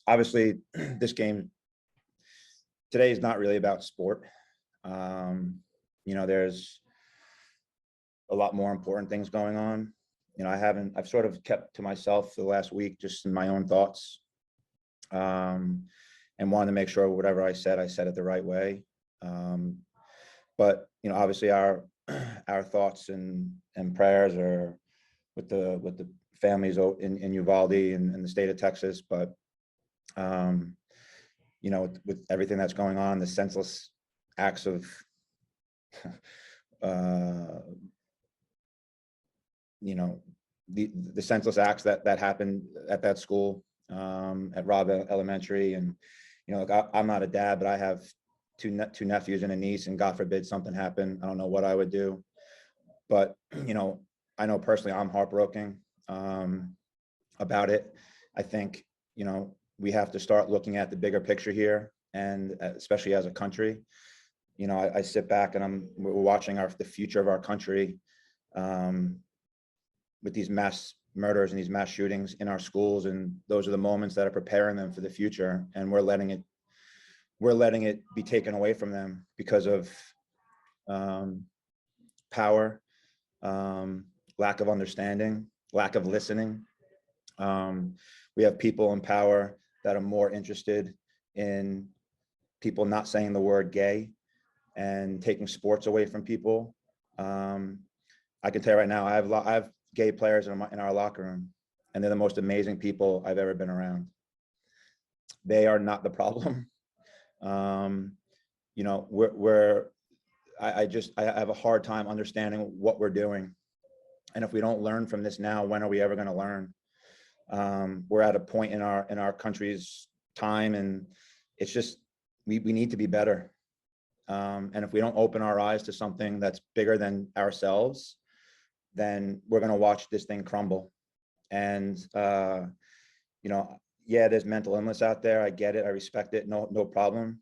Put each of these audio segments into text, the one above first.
Obviously, this game today is not really about sport. There's a lot more important things going on. I've sort of kept to myself for the last week, just in my own thoughts, and wanted to make sure whatever I said it the right way. But obviously our thoughts and prayers are with the families in Uvalde and the state of Texas. But with everything that's going on, the senseless acts of the senseless acts that happened at that school, at Robb Elementary. And I'm not a dad, but I have two nephews and a niece, and God forbid something happened, I don't know what I would do. But I know personally I'm heartbroken about it. I think we have to start looking at the bigger picture here, and especially as a country. I sit back and we're watching the future of our country, with these mass murders and these mass shootings in our schools, and those are the moments that are preparing them for the future, and we're letting it be taken away from them because of power, lack of understanding, lack of listening. We have people in power that are more interested in people not saying the word gay and taking sports away from people. I can tell you right now, I have gay players in our locker room, and they're the most amazing people I've ever been around. They are not the problem. I have a hard time understanding what we're doing. And if we don't learn from this now, when are we ever going to learn? We're at a point in our country's time, and it's just, we need to be better. And if we don't open our eyes to something that's bigger than ourselves, then we're going to watch this thing crumble. And, yeah, there's mental illness out there. I get it. I respect it. No problem.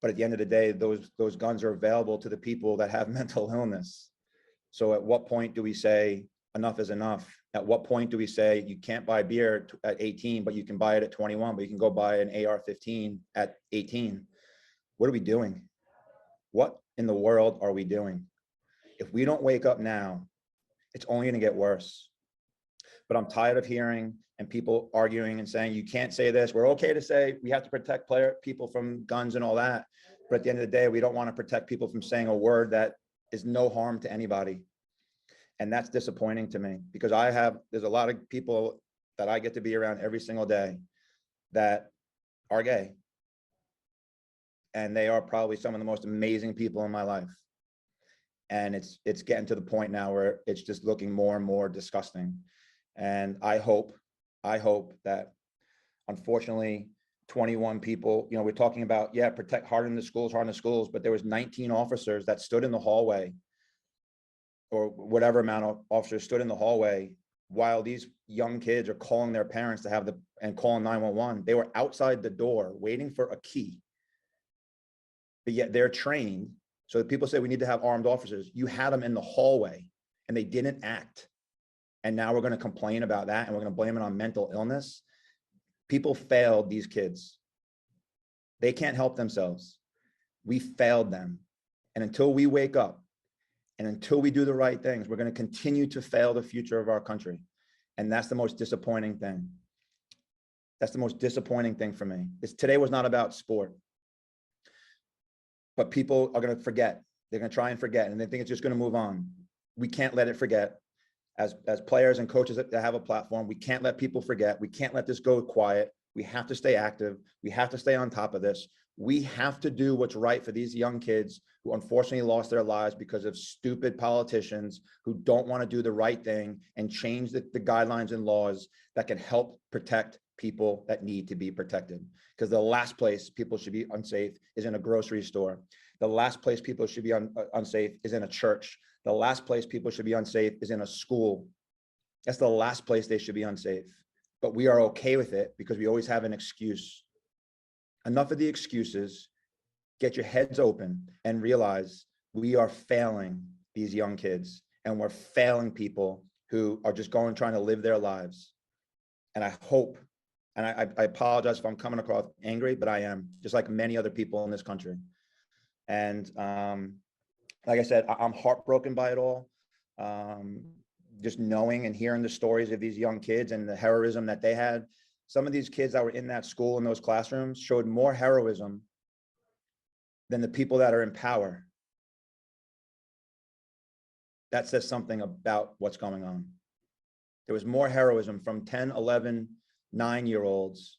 But at the end of the day, those guns are available to the people that have mental illness. So at what point do we say enough is enough? At what point do we say you can't buy beer at 18, but you can buy it at 21, but you can go buy an AR-15 at 18? What are we doing? What in the world are we doing? If we don't wake up now, it's only going to get worse. But I'm tired of hearing and people arguing and saying, you can't say this. We're okay to say we have to protect people from guns and all that. But at the end of the day, we don't want to protect people from saying a word that is no harm to anybody. And that's disappointing to me, because there's a lot of people that I get to be around every single day that are gay. And they are probably some of the most amazing people in my life. And it's getting to the point now where it's just looking more and more disgusting. And I hope that, unfortunately, 21 people, we're talking about, yeah, protect, harden the schools, but there was 19 officers that stood in the hallway, or whatever amount of officers stood in the hallway, while these young kids are calling their parents and calling 911. They were outside the door waiting for a key, but yet they're trained. So people say we need to have armed officers. You had them in the hallway and they didn't act. And now we're going to complain about that, and we're going to blame it on mental illness. People failed these kids. They can't help themselves. We failed them. And until we wake up and until we do the right things, we're going to continue to fail the future of our country. And that's the most disappointing thing. That's the most disappointing thing for me. Today was not about sport. But people are going to forget. They're going to try and forget, and they think it's just going to move on. We can't let it forget. As players and coaches that have a platform, we can't let people forget. We can't let this go quiet. We have to stay active. We have to stay on top of this. We have to do what's right for these young kids who unfortunately lost their lives because of stupid politicians who don't want to do the right thing and change the guidelines and laws that can help protect people that need to be protected. Because the last place people should be unsafe is in a grocery store. The last place people should be unsafe is in a church. The last place people should be unsafe is in a school. That's the last place they should be unsafe. But we are okay with it because we always have an excuse. Enough of the excuses. Get your heads open and realize we are failing these young kids, and we're failing people who are just trying to live their lives. And I hope And I apologize if I'm coming across angry, but I am, just like many other people in this country. And like I said, I'm heartbroken by it all. Just knowing and hearing the stories of these young kids and the heroism that they had. Some of these kids that were in that school, in those classrooms, showed more heroism than the people that are in power. That says something about what's going on. There was more heroism from 10, 11, 9-year-olds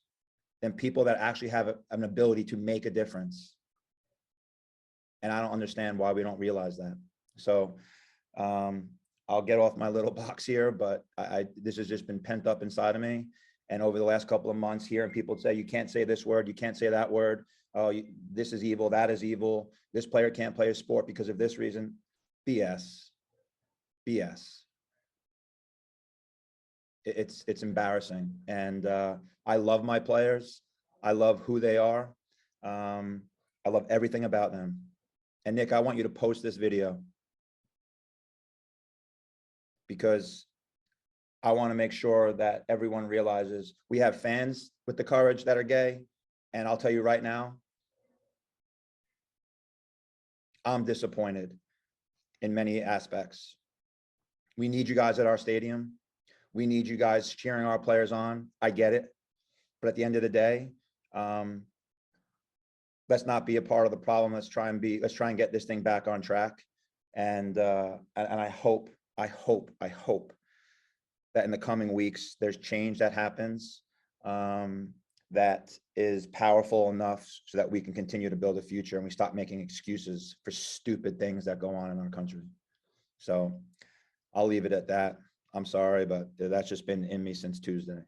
than people that actually have an ability to make a difference. And I don't understand why we don't realize that. So I'll get off my little box here, but this has just been pent up inside of me. And over the last couple of months, hearing people say, you can't say this word, you can't say that word. Oh, this is evil, that is evil. This player can't play a sport because of this reason. BS. BS. It's embarrassing. And I love my players. I love who they are. I love everything about them. And Nick, I want you to post this video because I want to make sure that everyone realizes we have fans with the courage that are gay. And I'll tell you right now, I'm disappointed in many aspects. We need you guys at our stadium. We need you guys cheering our players on. I get it. But at the end of the day, let's not be a part of the problem. Let's try and get this thing back on track. And I hope that in the coming weeks, there's change that happens that is powerful enough so that we can continue to build a future and we stop making excuses for stupid things that go on in our country. So I'll leave it at that. I'm sorry, but that's just been in me since Tuesday.